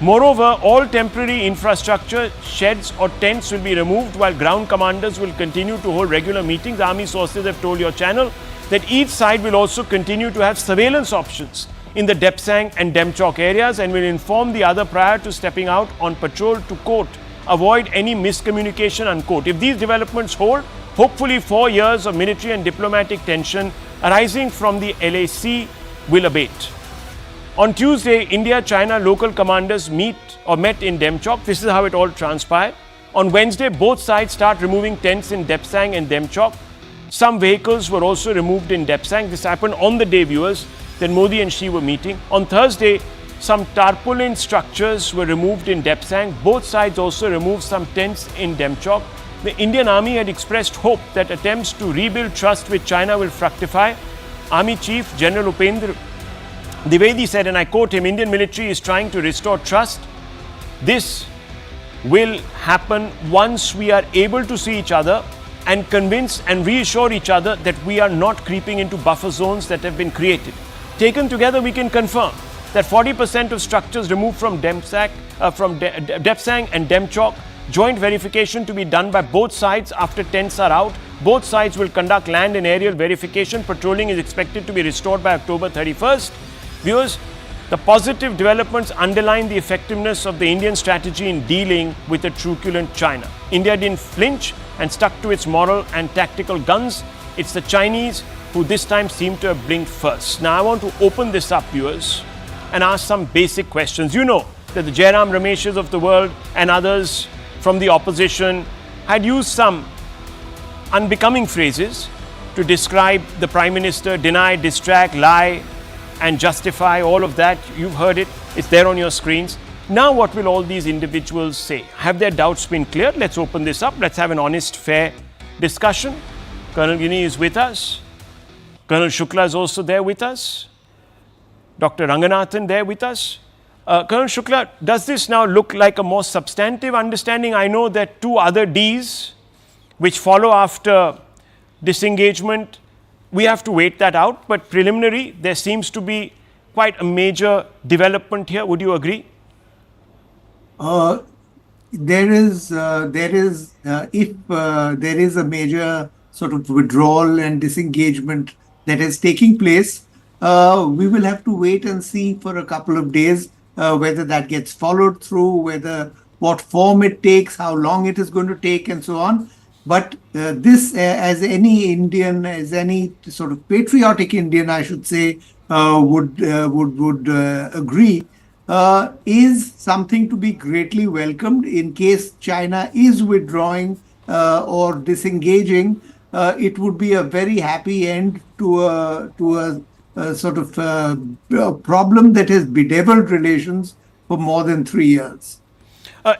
Moreover, all temporary infrastructure, sheds or tents will be removed while ground commanders will continue to hold regular meetings. Army sources have told your channel that each side will also continue to have surveillance options in the Depsang and Demchok areas and will inform the other prior to stepping out on patrol to, quote, avoid any miscommunication, unquote. If these developments hold, hopefully 4 years of military and diplomatic tension arising from the LAC will abate. On Tuesday, India-China local commanders met in Demchok. This is how it all transpired. On Wednesday, both sides start removing tents in Depsang and Demchok. Some vehicles were also removed in Depsang. This happened on the day, viewers, that Modi and Xi were meeting. On Thursday, some tarpaulin structures were removed in Depsang. Both sides also removed some tents in Demchok. The Indian Army had expressed hope that attempts to rebuild trust with China will fructify. Army Chief General Upendra Dwivedi said, and I quote him, Indian military is trying to restore trust. This will happen once we are able to see each other and convince and reassure each other that we are not creeping into buffer zones that have been created. Taken together, we can confirm that 40% of structures removed from Depsang and Demchok, joint verification to be done by both sides after tents are out. Both sides will conduct land and aerial verification. Patrolling is expected to be restored by October 31st. Viewers, the positive developments underline the effectiveness of the Indian strategy in dealing with a truculent China. India didn't flinch and stuck to its moral and tactical guns. It's the Chinese who this time seem to have blinked first. Now I want to open this up, viewers, and ask some basic questions. You know that the Jairam Rameshes of the world and others from the opposition had used some unbecoming phrases to describe the Prime Minister, deny, distract, lie, and justify all of that. You've heard it. It's there on your screens. Now what will all these individuals say? Have their doubts been cleared? Let's open this up. Let's have an honest, fair discussion. Colonel Guinea is with us. Colonel Shukla is also there with us. Dr. Ranganathan there with us. Colonel Shukla, does this now look like a more substantive understanding? I know that two other Ds which follow after disengagement, we have to wait that out, but preliminary, there seems to be quite a major development here. Would you agree? There is a major sort of withdrawal and disengagement that is taking place, we will have to wait and see for a couple of days whether that gets followed through, what form it takes, how long it is going to take, and so on. But this, as any Indian, as any sort of patriotic Indian, I should say, would agree, is something to be greatly welcomed. In case China is withdrawing or disengaging, it would be a very happy end to a sort of problem that has bedeviled relations for more than 3 years.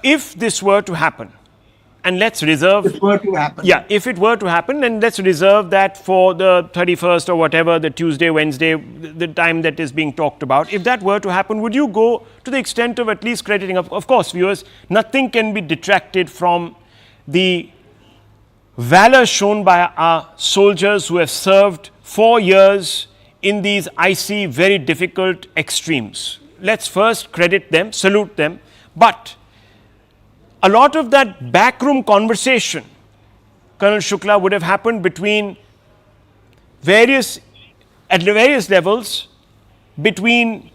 If this were to happen, and let's reserve... If it were to happen. Yeah, if it were to happen, then let's reserve that for the 31st or whatever, the Tuesday, Wednesday, the time that is being talked about. If that were to happen, would you go to the extent of at least crediting? Of course, viewers, nothing can be detracted from the valor shown by our soldiers who have served 4 years in these icy, very difficult extremes. Let's first credit them, salute them, but a lot of that backroom conversation, Colonel Shukla, would have happened between at various levels, between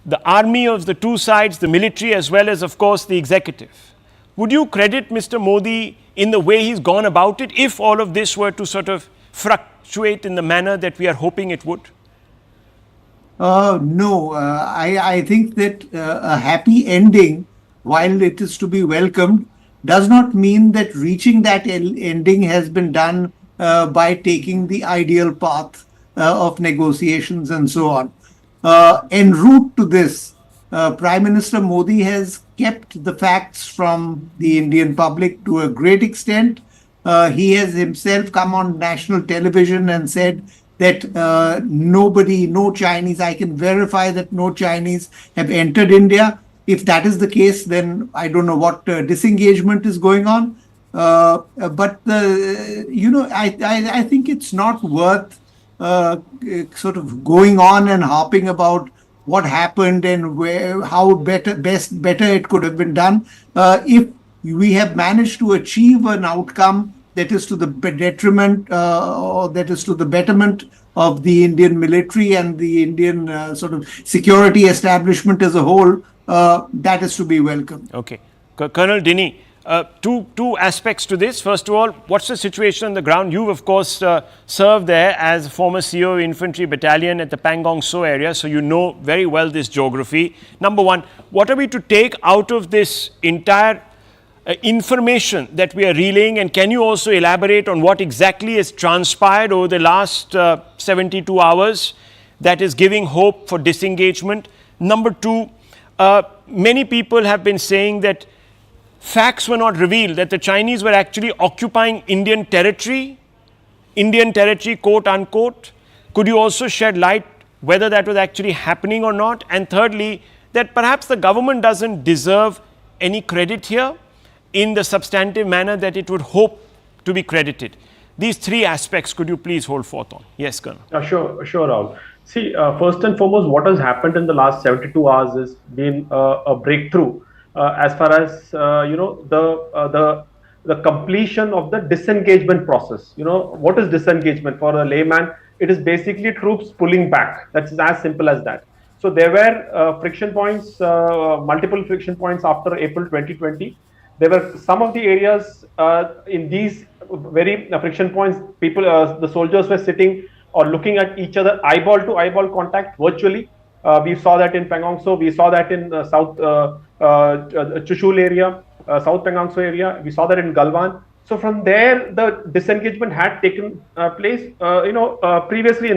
the army of the two sides, the military, as well as, of course, the executive. Would you credit Mr. Modi in the way he's gone about it, if all of this were to sort of fluctuate in the manner that we are hoping it would? No, I think that a happy ending, while it is to be welcomed, does not mean that reaching that ending has been done by taking the ideal path of negotiations and so on. En route to this, Prime Minister Modi has kept the facts from the Indian public to a great extent. He has himself come on national television and said that no Chinese, I can verify that no Chinese have entered India. If that is the case, then I don't know what disengagement is going on. But I think it's not worth sort of going on and harping about what happened and how better it could have been done. If we have managed to achieve an outcome that is to the detriment or that is to the betterment of the Indian military and the Indian sort of security establishment as a whole, that is to be welcomed. Okay. Colonel Dini, two aspects to this. First of all, what's the situation on the ground? You've, of course, served there as former CEO of Infantry Battalion at the Pangong So area, so you know very well this geography. Number one, what are we to take out of this entire information that we are relaying, and can you also elaborate on what exactly has transpired over the last 72 hours that is giving hope for disengagement? Number two, many people have been saying that facts were not revealed, that the Chinese were actually occupying Indian territory, quote unquote. Could you also shed light whether that was actually happening or not? And thirdly, that perhaps the government doesn't deserve any credit here in the substantive manner that it would hope to be credited. These three aspects, could you please hold forth on? Yes, Colonel. Sure, Rahul. See, first and foremost, what has happened in the last 72 hours has been a breakthrough as far as the completion of the disengagement process. What is disengagement for a layman? It is basically troops pulling back. That's as simple as that. So there were friction points, multiple friction points after April 2020. There were some of the areas in these very friction points, people, the soldiers were sitting or looking at each other, eyeball to eyeball contact virtually. We saw that in Pangongso, we saw that in South Chushul area, South Pangongso area, we saw that in Galwan. So from there, the disengagement had taken place, previously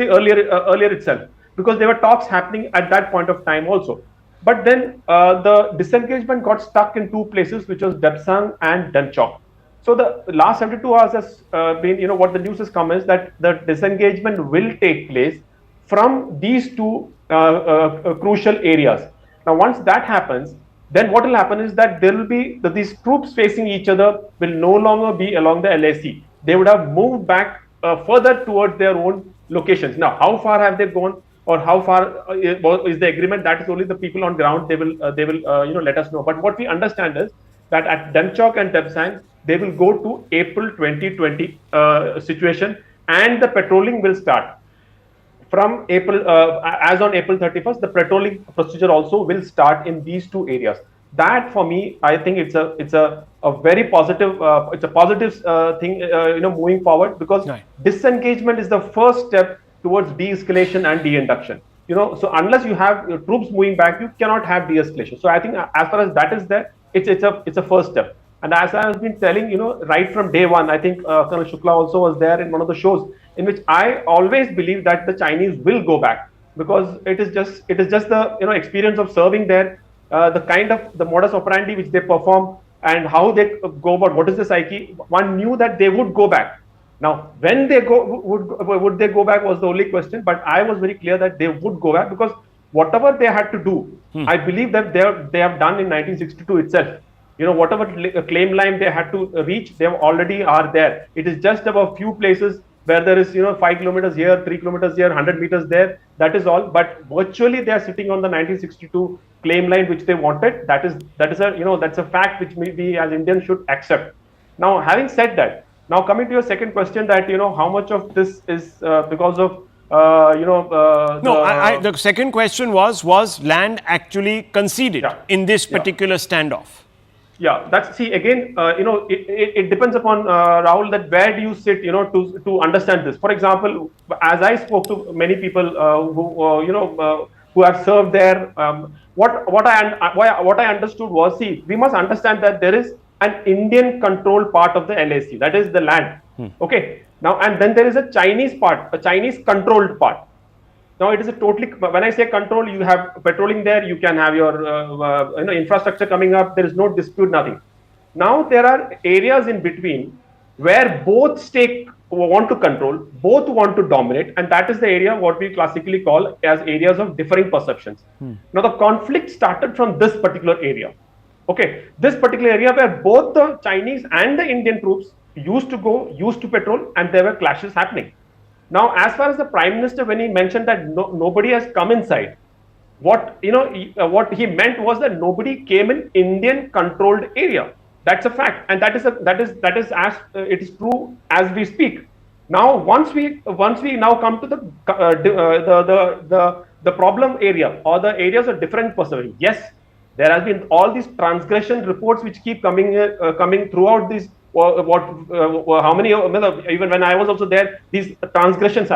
earlier itself, because there were talks happening at that point of time also. But then the disengagement got stuck in two places, which was Debsang and Danchok. So the last 72 hours has been, what the news has come is that the disengagement will take place from these two crucial areas. Now, once that happens, then what will happen is that there will be these troops facing each other will no longer be along the LAC. They would have moved back further towards their own locations. Now, how far have they gone, or how far is the agreement? That is only the people on ground. They will let us know. But what we understand is that at Danchok and Debsang, they will go to April 2020 situation, and the patrolling will start from April. As on April 31st, the patrolling procedure also will start in these two areas. That, for me, I think it's a very positive. It's a positive thing. Moving forward, because disengagement is the first step towards de-escalation and de-induction. So unless you have your troops moving back, you cannot have de-escalation. So I think as far as that is there, it's a first step. And as I have been telling, right from day one, I think Colonel Shukla also was there in one of the shows, in which I always believe that the Chinese will go back, because it is just the experience of serving there, the kind of the modus operandi which they perform and how they go about what is the psyche. One knew that they would go back. Now, when they would they go back was the only question, but I was very clear that they would go back, because whatever they had to do, I believe that they have done in 1962 itself. Whatever claim line they had to reach, they already are there. It is just about few places where there is 5 kilometers here, 3 kilometers here, 100 meters there. That is all. But virtually they are sitting on the 1962 claim line which they wanted. That is that's a fact which we as Indians should accept. Now, having said that, now coming to your second question, that how much of this is because of the second question was land actually conceded in this particular standoff? Yeah, again, it depends upon Rahul, that where do you sit, to understand this. For example, as I spoke to many people who have served there, what I understood was, we must understand that there is an Indian controlled part of the LAC, that is the land. Okay. Now, and then there is a Chinese part, a Chinese controlled part. Now, it is a totally, when I say control, you have patrolling there, you can have your infrastructure coming up, there is no dispute, nothing. Now, there are areas in between where both states want to control, both want to dominate, and that is the area what we classically call as areas of differing perceptions. Now, the conflict started from this particular area. Okay, this particular area where both the Chinese and the Indian troops used to patrol, and there were clashes happening. Now, as far as the Prime Minister, when he mentioned that nobody has come inside, what he meant was that nobody came in Indian controlled area. That's a fact, and that is as it is true as we speak. Now, once we now come to the problem area, or the areas of different perception. Yes, there has been all these transgression reports which keep coming throughout these. How many? Even when I was also there, these transgressions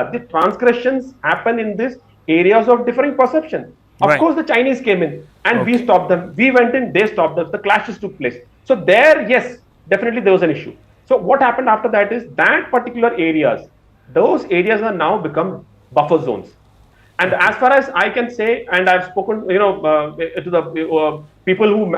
happen in these areas of differing perception. Of course, the Chinese came in and we stopped them. We went in, they stopped us. The clashes took place. So there, yes, definitely there was an issue. So what happened after that is that particular areas, those areas are now become buffer zones. And as far as I can say, and I've spoken, to the people who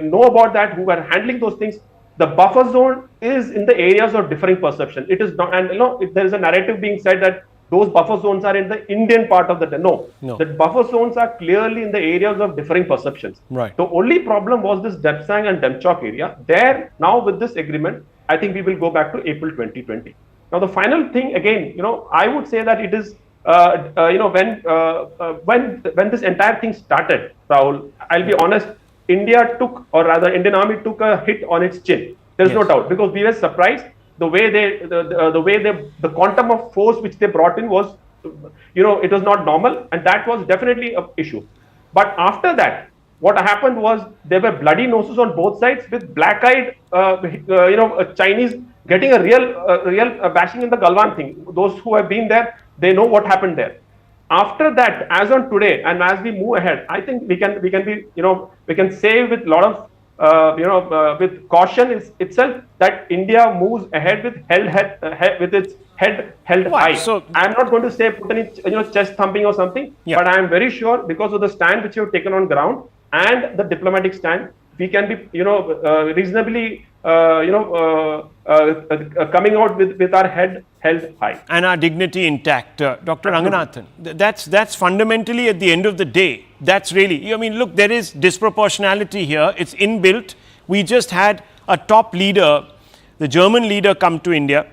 know about that, who are handling those things, the buffer zone is in the areas of differing perception. It is not, and there is a narrative being said that those buffer zones are in the Indian part of the no. No. The buffer zones are clearly in the areas of differing perceptions. Right. The only problem was this Depsang and Demchok area. There, now with this agreement, I think we will go back to April 2020. Now, the final thing again, I would say that it is, when this entire thing started, Rahul, I'll be honest, India took, or rather, Indian Army took a hit on its chin. There's no doubt, because we were surprised the way the quantum of force which they brought in was, it was not normal, and that was definitely an issue. But after that, what happened was there were bloody noses on both sides with black-eyed, Chinese getting a real bashing in the Galwan thing. Those who have been there, they know what happened there. After that, as on today, and as we move ahead, I think we can say with a lot of with caution itself that India moves ahead with its head held high. So I'm not going to say put any chest thumping or something, but I am very sure because of the stand which you have taken on ground and the diplomatic stand, we can be reasonably coming out with our head held high and our dignity intact. Dr. Ranganathan, that's fundamentally at the end of the day, that's really, look, there is disproportionality here. It's inbuilt. We just had a top leader, the German leader, come to India,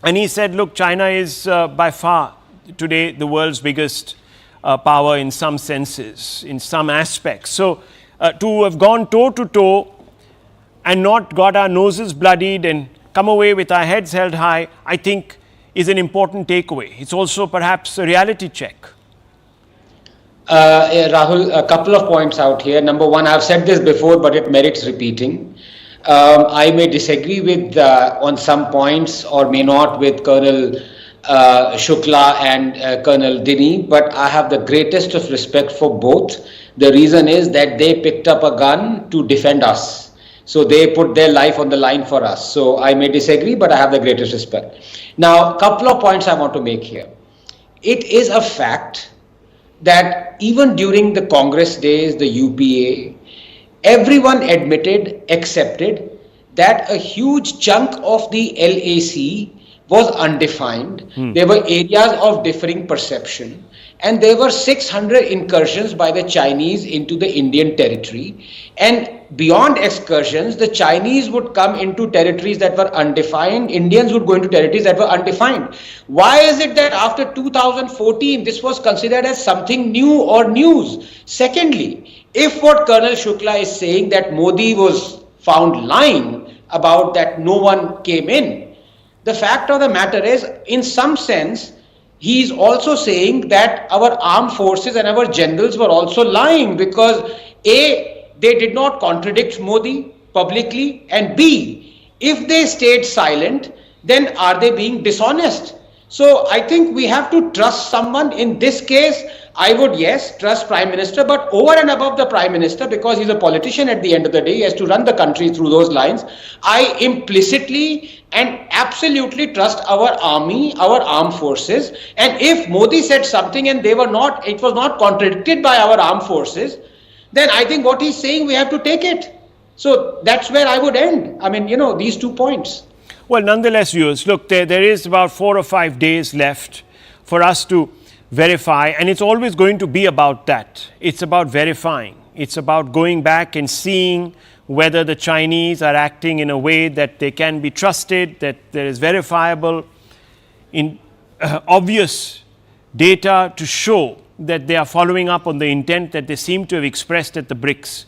and he said, look, China is by far today the world's biggest power in some senses, in some aspects. So to have gone toe to toe and not got our noses bloodied and come away with our heads held high, I think is an important takeaway. It's also perhaps a reality check. Rahul, a couple of points out here. Number one, I've said this before, but it merits repeating. I may disagree with on some points or may not with Colonel Shukla and Colonel Dini, but I have the greatest of respect for both. The reason is that they picked up a gun to defend us. So they put their life on the line for us. So I may disagree, but I have the greatest respect. Now, a couple of points I want to make here. It is a fact that even during the Congress days, the UPA, everyone accepted that a huge chunk of the LAC was undefined. There were areas of differing perception. And there were 600 incursions by the Chinese into the Indian territory. And beyond excursions, the Chinese would come into territories that were undefined. Indians would go into territories that were undefined. Why is it that after 2014, this was considered as something new or news? Secondly, if what Colonel Shukla is saying that Modi was found lying about that no one came in, the fact of the matter is, in some sense, he is also saying that our armed forces and our generals were also lying because A, they did not contradict Modi publicly, and B, if they stayed silent, then are they being dishonest? So I think we have to trust someone. In this case, I would, yes, trust Prime Minister, but over and above the Prime Minister, because he's a politician at the end of the day, he has to run the country through those lines, I implicitly and absolutely trust our army, our armed forces. And if Modi said something and it was not contradicted by our armed forces, then I think what he's saying, we have to take it. So that's where I would end. These 2 points. Well, nonetheless, viewers, look, there is about 4 or 5 days left for us to verify, and it's always going to be about that. It's about verifying. It's about going back and seeing whether the Chinese are acting in a way that they can be trusted, that there is verifiable, obvious data to show that they are following up on the intent that they seem to have expressed at the BRICS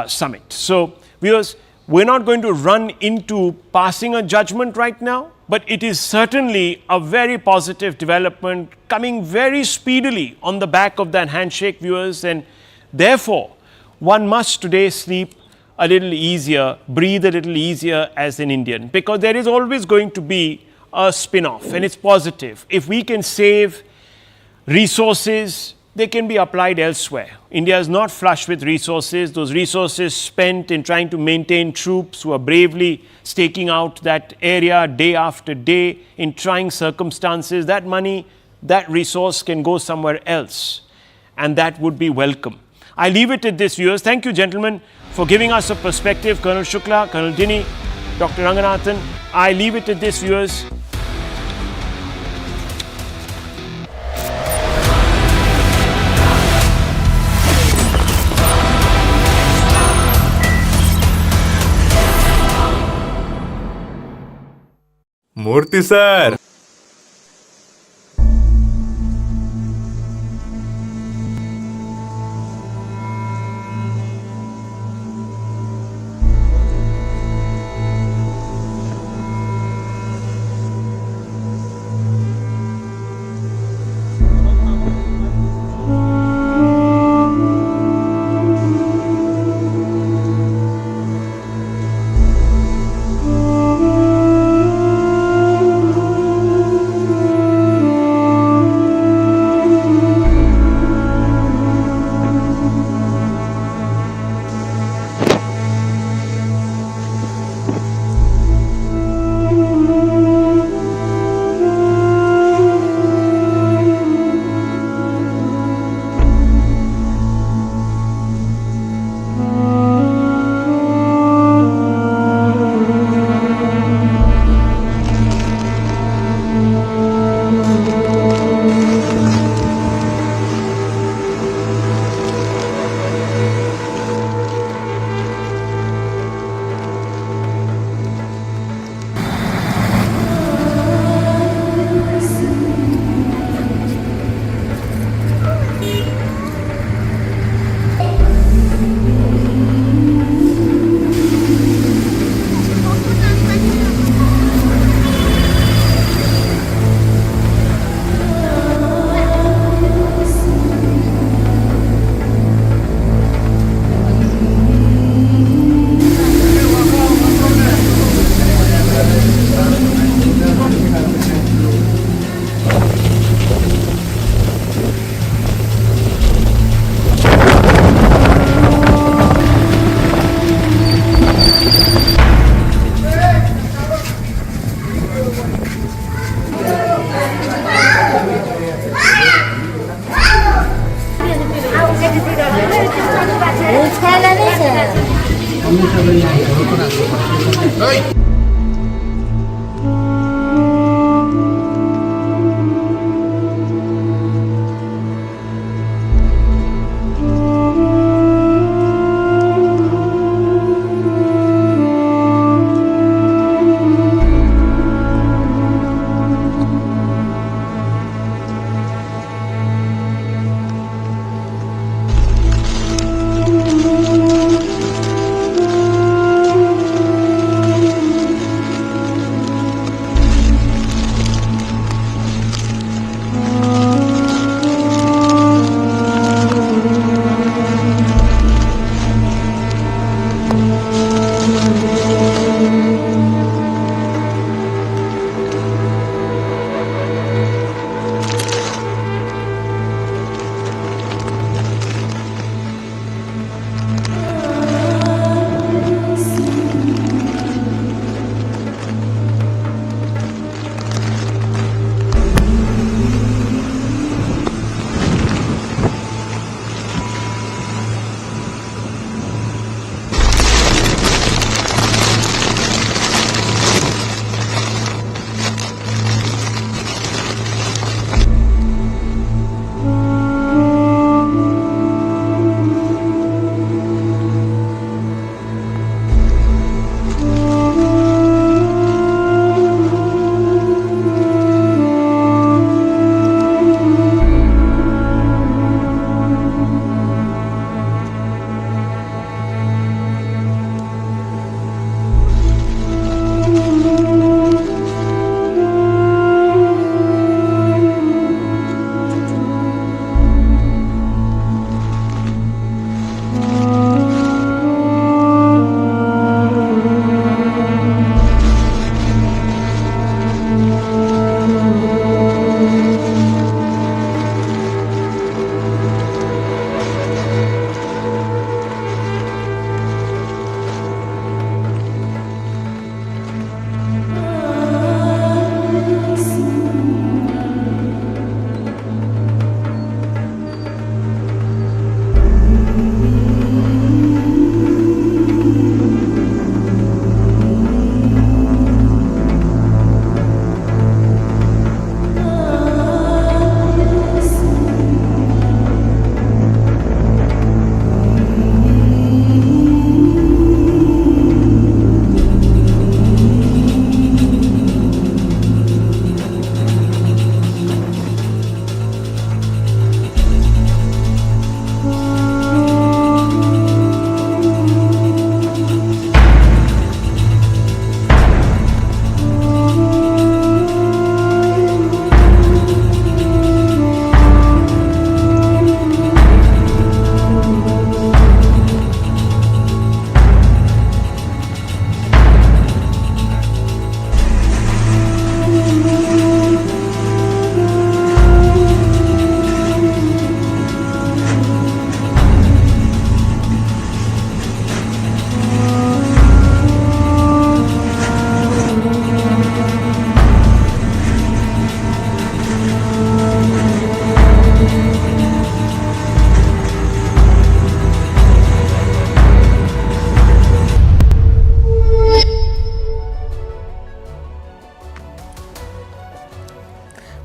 summit. So, viewers, we're not going to run into passing a judgment right now, but it is certainly a very positive development coming very speedily on the back of that handshake, viewers, and therefore one must today sleep a little easier, breathe a little easier as an Indian, because there is always going to be a spin-off, and it's positive. If we can save resources, they can be applied elsewhere. India is not flush with resources. Those resources spent in trying to maintain troops who are bravely staking out that area day after day in trying circumstances, that money, that resource can go somewhere else, and that would be welcome. I leave it at this, viewers. Thank you, gentlemen, for giving us a perspective. Colonel Shukla, Colonel Dini, Dr. Ranganathan. I leave it at this, viewers. Murthy sir.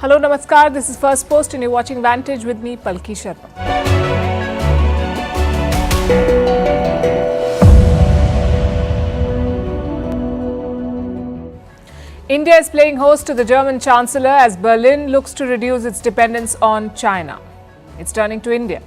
Hello, Namaskar. This is First Post and you're watching Vantage with me, Palki Sharma. India is playing host to the German Chancellor as Berlin looks to reduce its dependence on China. It's turning to India.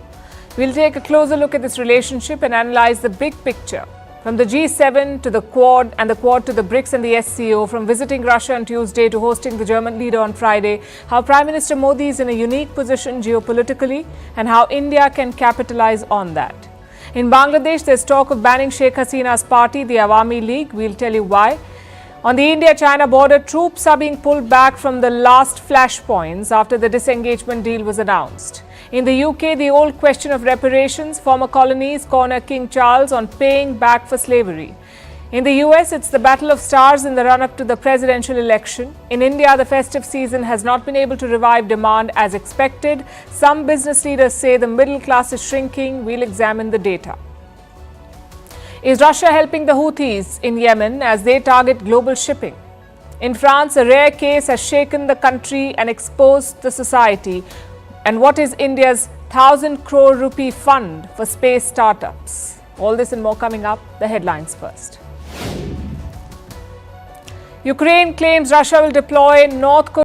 We'll take a closer look at this relationship and analyze the big picture. From the G7 to the Quad and the Quad to the BRICS and the SCO, from visiting Russia on Tuesday to hosting the German leader on Friday, how Prime Minister Modi is in a unique position geopolitically and how India can capitalize on that. In Bangladesh, there's talk of banning Sheikh Hasina's party, the Awami League. We'll tell you why. On the India-China border, troops are being pulled back from the last flashpoints after the disengagement deal was announced. In the UK, the old question of reparations, former colonies corner King Charles on paying back for slavery. In the US, it's the battle of stars in the run-up to the presidential election. In India, the festive season has not been able to revive demand as expected. Some business leaders say the middle class is shrinking. We'll examine the data. Is Russia helping the Houthis in Yemen as they target global shipping? In France, a rare case has shaken the country and exposed the society. And what is India's 1,000 crore rupee fund for space startups? All this and more coming up. The headlines first. Ukraine claims Russia will deploy North Korea